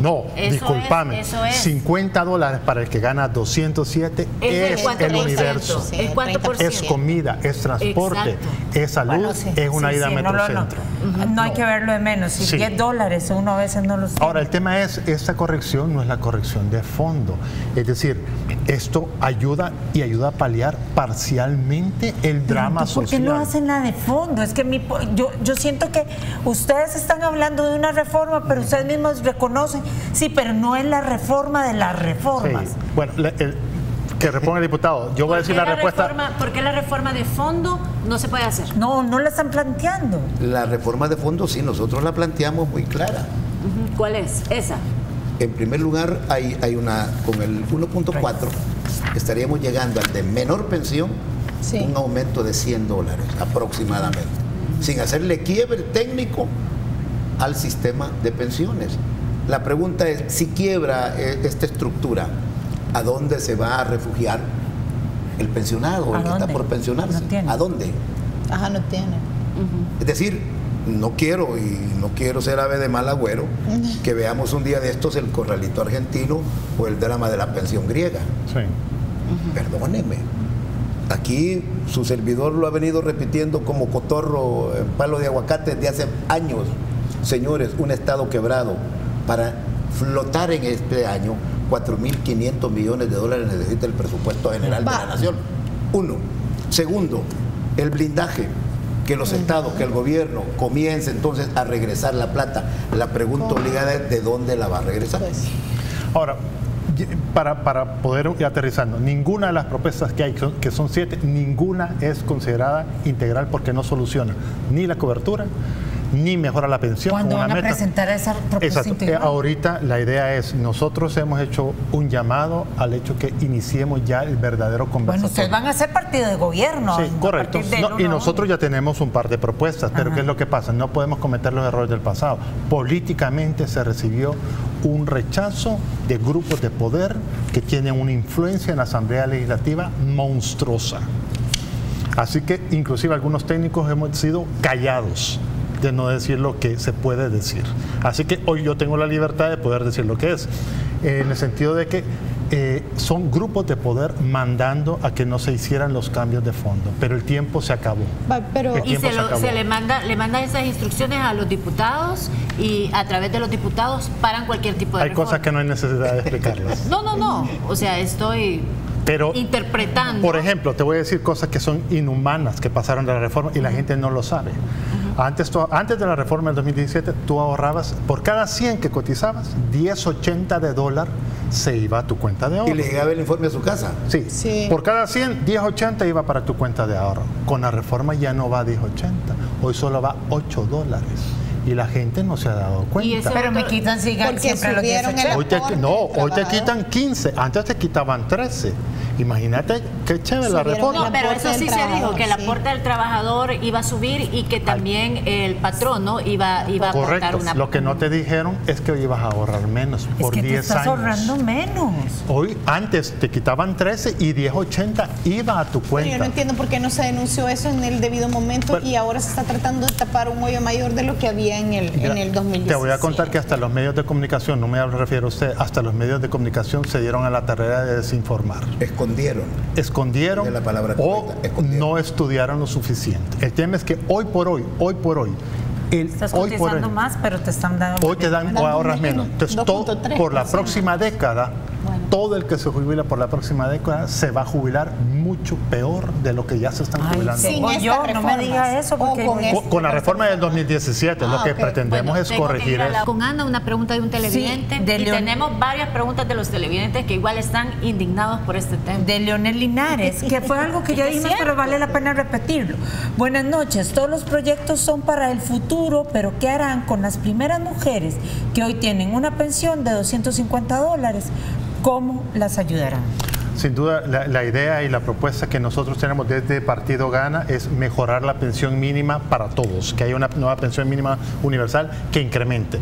no, discúlpame. $50 para el que gana 207 es el universo. ¿Es cuánto por ciento? Es comida, es transporte, es salud, es una ida a Metrocentro. No hay que verlo de menos. Si $10 uno a veces no lo sabe. Ahora, el tema es, esta corrección no es la corrección de fondo. Es decir, esto ayuda a paliar parcialmente el drama social. ¿Por qué no hacen la de fondo? Es que yo siento que ustedes están hablando de una reforma, pero ustedes mismos reconocen, sí, pero no es la reforma de las reformas. Sí. Bueno, que responda el diputado. Yo voy a decir la respuesta. ¿Por qué la reforma de fondo no se puede hacer? No la están planteando. La reforma de fondo sí, nosotros la planteamos muy clara. ¿Cuál es? Esa. En primer lugar, hay una, con el 1.4 estaríamos llegando al de menor pensión, un aumento de $100 aproximadamente, sin hacerle quiebre técnico al sistema de pensiones. La pregunta es, si quiebra esta estructura, ¿a dónde se va a refugiar el pensionado, el que está por pensionarse? No tiene. ¿A dónde? No tiene. Es decir, no quiero ser ave de mal agüero, que veamos un día de estos el corralito argentino o el drama de la pensión griega. Sí. Perdónenme. Aquí su servidor lo ha venido repitiendo como cotorro en palo de aguacate desde hace años. Señores, un Estado quebrado, para flotar en este año, 4.500 millones de dólares necesita el presupuesto general de la nación. Uno. Segundo, el blindaje. Que los estados, que el gobierno comience entonces a regresar la plata. La pregunta obligada es ¿de dónde la va a regresar? Ahora, para poder ir aterrizando, ninguna de las propuestas que hay, que son 7, ninguna es considerada integral porque no soluciona ni la cobertura, ni mejora la pensión. ¿Cuándo van a meta. Presentar esa propuesta integral? Ahorita la idea es, nosotros hemos hecho un llamado al hecho que iniciemos ya el verdadero conversatorio. Bueno, ustedes van a ser partido de gobierno. Sí, correcto. Y nosotros ya tenemos un par de propuestas, pero ¿qué es lo que pasa? No podemos cometer los errores del pasado. Políticamente se recibió un rechazo de grupos de poder que tienen una influencia en la Asamblea Legislativa monstruosa. Así que inclusive algunos técnicos hemos sido callados de no decir lo que se puede decir. Así que hoy yo tengo la libertad de poder decir lo que es, en el sentido de que son grupos de poder mandando a que no se hicieran los cambios de fondo, pero el tiempo se acabó. Y se le manda esas instrucciones a los diputados y a través de los diputados paran cualquier tipo de reforma. Hay cosas que no hay necesidad de explicarlas. No, o sea, estoy interpretando. Por ejemplo, te voy a decir cosas que son inhumanas que pasaron de la reforma y la gente no lo sabe. Antes de la reforma del 2017, tú ahorrabas, por cada 100 que cotizabas, 10.80 de dólar se iba a tu cuenta de ahorro. ¿Y le llegaba el informe a su casa? Sí. Por cada 100, 10.80 iba para tu cuenta de ahorro. Con la reforma ya no va 10.80, hoy solo va 8 dólares. Y la gente no se ha dado cuenta. Pero me quitan siempre los 10.80. Hoy te quitan 15, antes te quitaban 13. Imagínate qué chévere la reforma. No, pero eso sí se dijo, que el aporte del trabajador iba a subir y que también el patrono iba a aportar una... Lo que no te dijeron es que hoy ibas a ahorrar menos por 10 años. Es que te estás ahorrando menos. Hoy, antes te quitaban 13 y 10.80 iba a tu cuenta. Pero yo no entiendo por qué no se denunció eso en el debido momento y ahora se está tratando de tapar un hoyo mayor de lo que había en el 2017. Te voy a contar que hasta los medios de comunicación, no me refiero a usted, hasta los medios de comunicación se dieron a la tarea de desinformar. Escondieron la palabra o escondieron. No estudiaron lo suficiente. El tema es que hoy por hoy, estás cotizando más, pero te están dando... Hoy te dan o ahorras menos. Entonces, por la próxima década, todo el que se jubila por la próxima década se va a jubilar mucho peor de lo que ya se están jubilando. No me diga eso. Porque con la reforma del 2017, lo que pretendemos es corregir eso. Con Ana, una pregunta de un televidente. Y tenemos varias preguntas de los televidentes que igual están indignados por este tema. De Leonel Linares, que fue algo que ya dijimos, pero vale la pena repetirlo. Buenas noches, todos los proyectos son para el futuro, pero ¿qué harán con las primeras mujeres que hoy tienen una pensión de $250? ¿Cómo las ayudarán? Sin duda, la idea y la propuesta que nosotros tenemos desde Partido Gana es mejorar la pensión mínima para todos, que haya una nueva pensión mínima universal que incremente.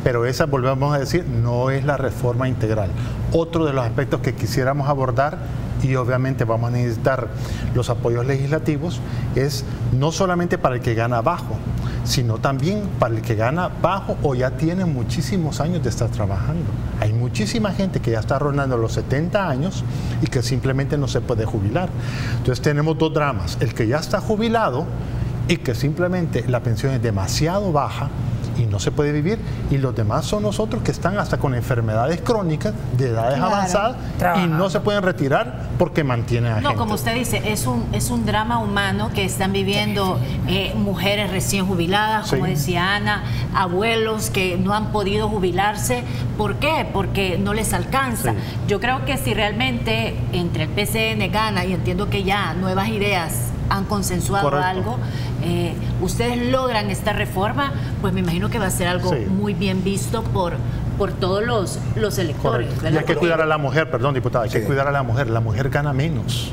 Pero esa, volvemos a decir, no es la reforma integral. Otro de los aspectos que quisiéramos abordar, y obviamente vamos a necesitar los apoyos legislativos, es no solamente para el que gana bajo, sino también para el que gana bajo o ya tiene muchísimos años de estar trabajando. Hay muchísima gente que ya está rondando los 70 años y que simplemente no se puede jubilar. Entonces tenemos dos dramas, el que ya está jubilado y que simplemente la pensión es demasiado baja y no se puede vivir, y los demás son nosotros que están hasta con enfermedades crónicas de edades avanzadas y no se pueden retirar porque mantienen a gente. No, como usted dice, es un drama humano que están viviendo mujeres recién jubiladas, como decía Ana, abuelos que no han podido jubilarse. ¿Por qué? Porque no les alcanza. Yo creo que si realmente entre el PCN, Gana, y entiendo que ya Nuevas Ideas han consensuado algo, ustedes logran esta reforma, pues me imagino que va a ser algo muy bien visto por todos los electores. Y hay que cuidar a la mujer, perdón, diputada, hay que cuidar a la mujer gana menos.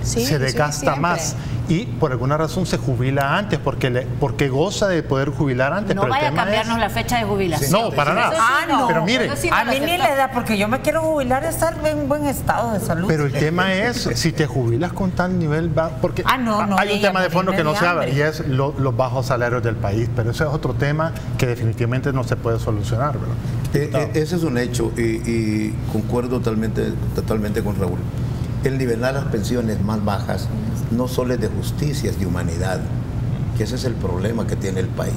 se desgasta más y por alguna razón se jubila antes porque goza de poder jubilar antes. No pero vaya el tema a cambiarnos es, la fecha de jubilación. no, para nada. No, pero mire, A mí ni la edad, porque yo me quiero jubilar y estar en buen estado de salud. pero el tema es si te jubilas con tal nivel, porque hay un tema de fondo que no se habla y es los bajos salarios del país, pero ese es otro tema que definitivamente no se puede solucionar, ¿verdad? Ese es un hecho y concuerdo totalmente con Raúl. El nivelar las pensiones más bajas no solo es de justicia, es de humanidad, que ese es el problema que tiene el país.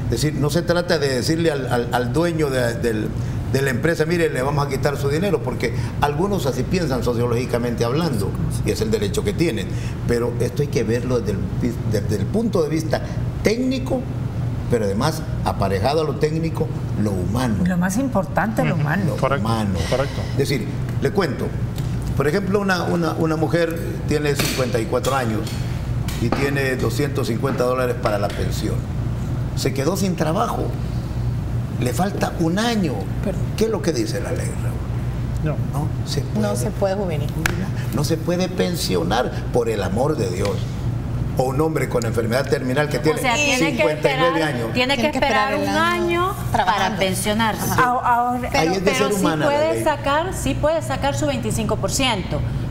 Es decir, no se trata de decirle al dueño de la empresa, mire, le vamos a quitar su dinero, porque algunos así piensan sociológicamente hablando, y es el derecho que tienen, pero esto hay que verlo desde el punto de vista técnico, pero además aparejado a lo técnico, lo humano. Lo más importante, lo humano. Lo humano. Correcto. Es decir, le cuento, por ejemplo, una mujer tiene 54 años y tiene $250 para la pensión. Se quedó sin trabajo. Le falta un año. ¿Qué es lo que dice la ley, Raúl? No se puede jubilar. No se puede pensionar, por el amor de Dios. O un hombre con enfermedad terminal que tiene 59 años. Tiene que esperar un año para pensionarse. Ahí es de ser humana la ley. Sí puede sacar su 25%,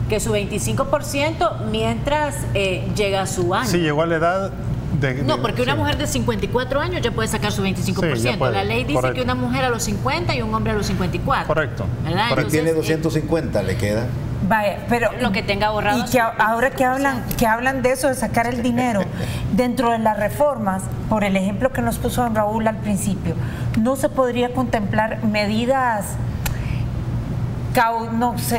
que su 25% mientras llega a su año. Sí, llegó a la edad no, porque una mujer de 54 años ya puede sacar su 25%. Sí, la ley dice que una mujer a los 50 y un hombre a los 54. Correcto. Pero tiene 250, le queda. Vaya, pero lo que tenga ahorrado. Y que ahora que hablan de eso, de sacar el dinero, dentro de las reformas, por el ejemplo que nos puso don Raúl al principio, ¿no se podría contemplar medidas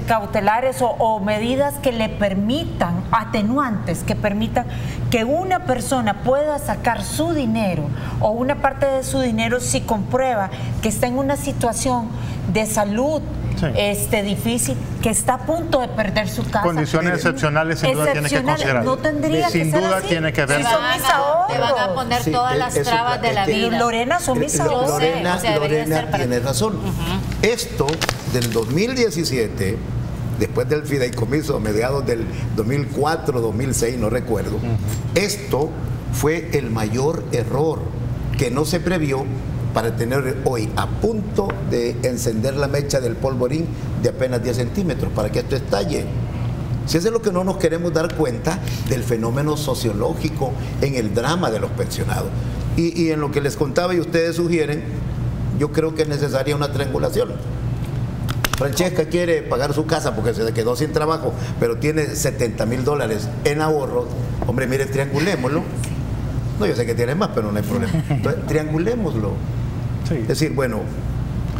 cautelares o medidas que le permitan, atenuantes, que permitan que una persona pueda sacar su dinero o una parte de su dinero si comprueba que está en una situación de salud difícil, que está a punto de perder su casa? Condiciones excepcionales sin duda tiene que considerar. No tendría sin que ser duda así. tiene que ver. Te van a poner todas las trabas de la vida. Lorena, son mis ahorros. Lorena tiene razón. Esto del 2017, después del fideicomiso, mediados del 2004, 2006, no recuerdo, esto fue el mayor error que no se previó para tener hoy a punto de encender la mecha del polvorín de apenas 10 centímetros, para que esto estalle. Si eso es lo que no nos queremos dar cuenta del fenómeno sociológico en el drama de los pensionados. Y en lo que les contaba y ustedes sugieren, yo creo que es necesaria una triangulación. Francesca quiere pagar su casa porque se quedó sin trabajo, pero tiene $70,000 en ahorros. Hombre, mire, triangulémoslo. No, yo sé que tiene más, pero no hay problema. Entonces, triangulémoslo. Sí. Es decir, bueno,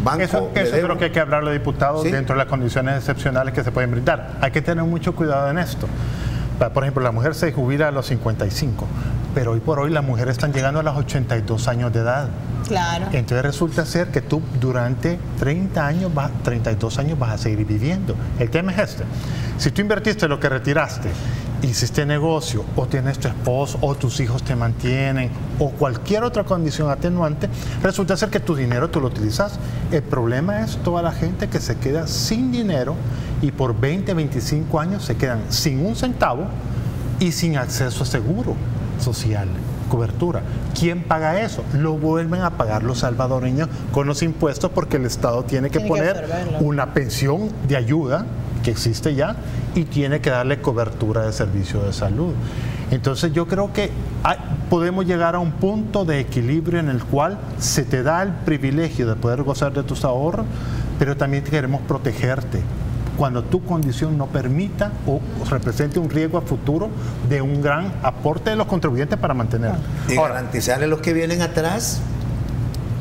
banco... Eso creo que hay que hablarlo, diputados, dentro de las condiciones excepcionales que se pueden brindar. Hay que tener mucho cuidado en esto. Por ejemplo, la mujer se jubila a los 55, pero hoy por hoy las mujeres están llegando a los 82 años de edad. Claro. Entonces resulta ser que tú durante 32 años vas a seguir viviendo. El tema es este. Si tú invertiste lo que retiraste, hiciste negocio, o tienes tu esposo, o tus hijos te mantienen, o cualquier otra condición atenuante, resulta ser que tu dinero tú lo utilizas. El problema es toda la gente que se queda sin dinero y por 20, 25 años se quedan sin un centavo y sin acceso a seguro social, cobertura. ¿Quién paga eso? Lo vuelven a pagar los salvadoreños con los impuestos, porque el Estado tiene que poner una pensión de ayuda que existe ya y tiene que darle cobertura de servicio de salud. Entonces yo creo que podemos llegar a un punto de equilibrio en el cual se te da el privilegio de poder gozar de tus ahorros, pero también queremos protegerte cuando tu condición no permita o represente un riesgo a futuro de un gran aporte de los contribuyentes para mantener. Y garantizarle a los que vienen atrás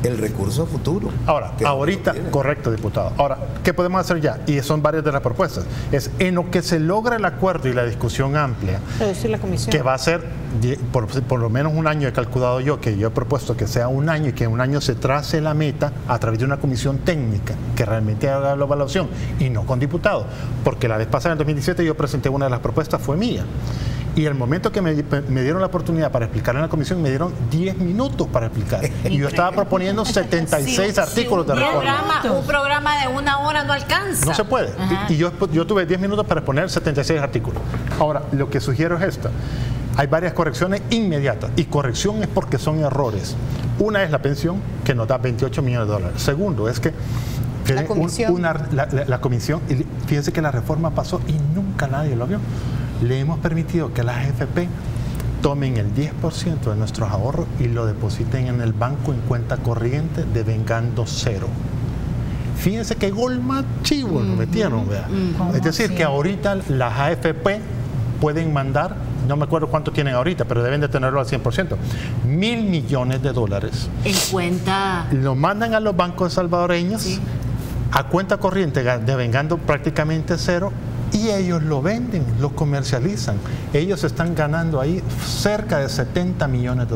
el recurso futuro. Ahora, ahorita, correcto, diputado. Ahora, ¿qué podemos hacer ya? Y son varias de las propuestas. Es en lo que se logra el acuerdo y la discusión amplia, reducir la comisión, que va a ser por lo menos un año, he calculado yo, que yo he propuesto que sea un año y que en un año se trace la meta a través de una comisión técnica que realmente haga la evaluación y no con diputados. Porque la vez pasada, en 2017, yo presenté una de las propuestas, fue mía. Y el momento que me dieron la oportunidad para explicar en la comisión, me dieron 10 minutos para explicar. Y yo estaba proponiendo 76 artículos de reforma. Un programa de 1 hora no alcanza. No se puede. Y yo tuve 10 minutos para exponer 76 artículos. Ahora, lo que sugiero es esto. Hay varias correcciones inmediatas. Y corrección es porque son errores. Una es la pensión, que nos da 28 millones de dólares. Segundo, es que la comisión. La comisión, y fíjense que la reforma pasó y nunca nadie lo vio. Le hemos permitido que las AFP tomen el 10% de nuestros ahorros y lo depositen en el banco en cuenta corriente, devengando cero. Fíjense qué gol más chivo lo metieron, vea. Es decir, que ahorita las AFP pueden mandar, no me acuerdo cuánto tienen ahorita, pero deben de tenerlo al 100%, $1.000 millones en cuenta. Lo mandan a los bancos salvadoreños, sí, a cuenta corriente, devengando prácticamente cero, y ellos lo venden, lo comercializan. Ellos están ganando ahí cerca de $70 millones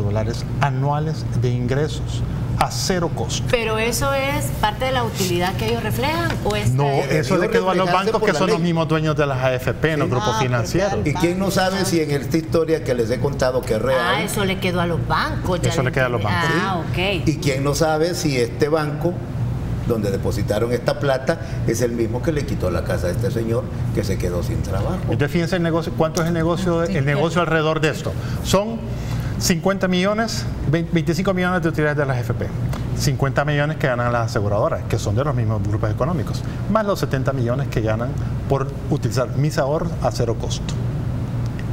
anuales de ingresos a cero costo. ¿Pero eso es parte de la utilidad que ellos reflejan? ¿O es no, eso le quedó a los bancos que son los mismos dueños de las AFP, sí, los grupos financieros. ¿Y quién no sabe si en esta historia que les he contado que es real? Eso le quedó a los bancos. Eso le queda a los bancos. Ok. ¿Y quién no sabe si este banco donde depositaron esta plata es el mismo que le quitó la casa a este señor que se quedó sin trabajo? Entonces fíjense el negocio, ¿cuánto es el negocio alrededor de esto? Son 50 millones, 25 millones de utilidades de las AFP, 50 millones que ganan las aseguradoras, que son de los mismos grupos económicos, más los 70 millones que ganan por utilizar mis ahorros a cero costo.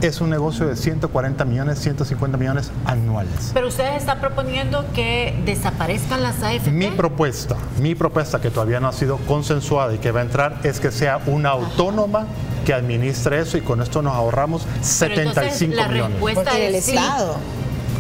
Es un negocio de 140 millones, 150 millones anuales. Pero ustedes están proponiendo que desaparezcan las AFP. Mi propuesta que todavía no ha sido consensuada y que va a entrar es que sea una autónoma que administre eso, y con esto nos ahorramos 75 la millones. Respuesta porque es el sí. Estado.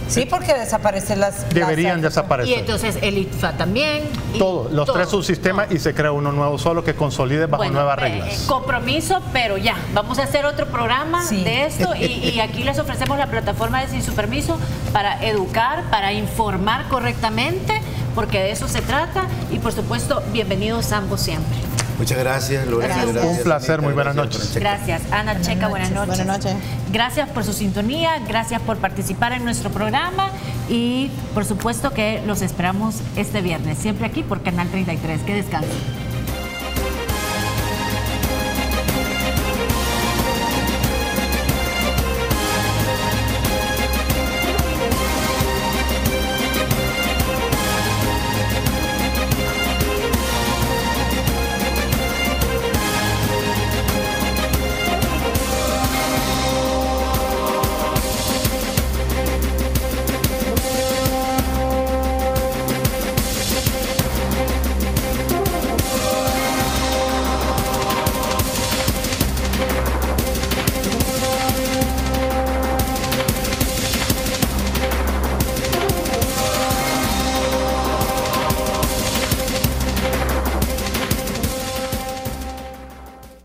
Sí, porque desaparecen Deberían las desaparecer. Y entonces el ITFA también. Todos, los tres subsistemas, y se crea uno nuevo solo que consolide bajo nuevas reglas. Compromiso, pero ya, vamos a hacer otro programa de esto y aquí les ofrecemos la plataforma de Sin Su Permiso para educar, para informar correctamente, porque de eso se trata, y por supuesto, bienvenidos ambos siempre. Muchas gracias, Lorenzo. Un placer, muy buenas noches. Gracias, Ana Checa, buenas noches. Buenas noches. Gracias por su sintonía, gracias por participar en nuestro programa, y por supuesto que los esperamos este viernes, siempre aquí por Canal 33. Que descansen.